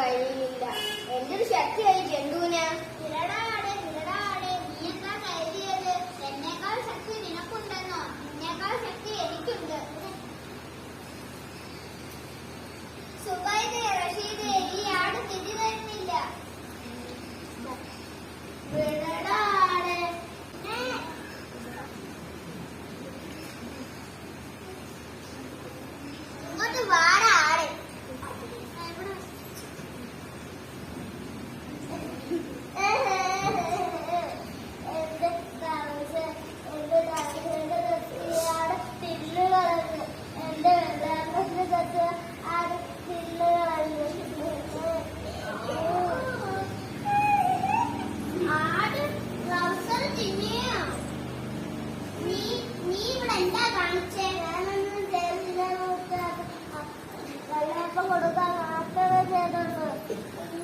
കഴിയില്ല. എന്തൊരു ശക്തിയായി ജന്തുവിന്. വിരടാടെ വിരടാടെ, നീ എന്താ കരുതിയത്? എന്നേക്കാൾ ശക്തി നിനക്കുണ്ടെന്നോ? നിന്നേക്കാൾ ശക്തി എനിക്കുണ്ട്. സുബൈദേ, റഷീദേ, ഈ ആട് തിരി തരുന്നില്ല. വിരടാടെ. ഇങ്ങോട്ട് വാടാ ആടെ.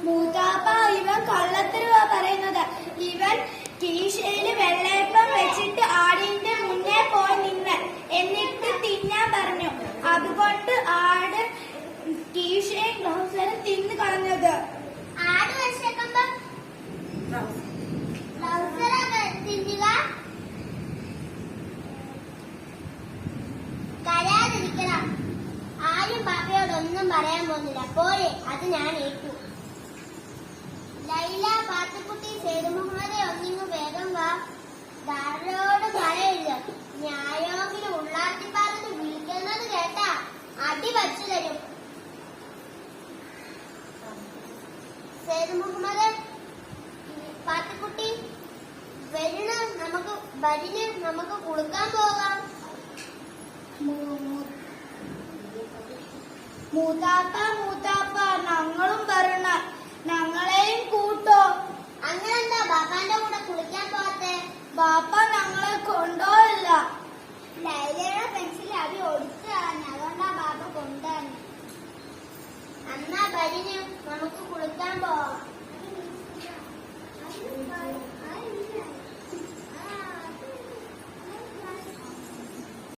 മൂത്താപ്പ, ഇവൻ കള്ളത്തരവാ പറയുന്നത്. ഇവൻ കീശയില് വെള്ളയപ്പം വെച്ചിട്ട് ആടിന്റെ മുന്നേ പോയി നിന്ന് എന്നിട്ട് തിന്നാൻ പറഞ്ഞു. അതുകൊണ്ട് ആട് കീശയും ഗ്ലൗസറും തിന്നു കളഞ്ഞത്. ആട് വിശക്കുമ്പോ തിന്നുക. കരയാതിരിക്കണം. ആരും പാപ്പയോടൊന്നും പറയാൻ പോകുന്നില്ല. പോരെ, അത് ഞാൻ ഏറ്റു. ലൈല, പാത്തുക്കുട്ടി, സേതു മുഹമ്മദെ, ഒന്നിങ്ങു വേഗം വാ. ധാരോട് പറയില്ല. ന്യായോങ്കിലും ഉള്ളാത്തിപ്പാലിന് വിളിക്കുന്നത് കേട്ടാ അടി വച്ചു തരും. സേതു മുഹമ്മദ്, പാത്തുക്കുട്ടി, വരിന് നമുക്ക് കുളിക്കാൻ പോകാം. മൂത്താപ്പ, മൂത്താപ്പ, ഞങ്ങളും വരണ, ഞങ്ങളെയും കൂട്ടോ. അങ്ങനെന്താ ബാപ്പാന്റെ കൂടെ കുളിക്കാൻ പോകത്തെ? ബാപ്പ ഞങ്ങളെ കൊണ്ടോയില്ല. ലൈലയുടെ പെൻസിൽ അടി ഒടിച്ചു കളഞ്ഞു. അതുകൊണ്ടാ ബാപ്പ കൊണ്ടുവന്നു. എന്നാ ബരിന് നമുക്ക് കുളിക്കാൻ പോവാം.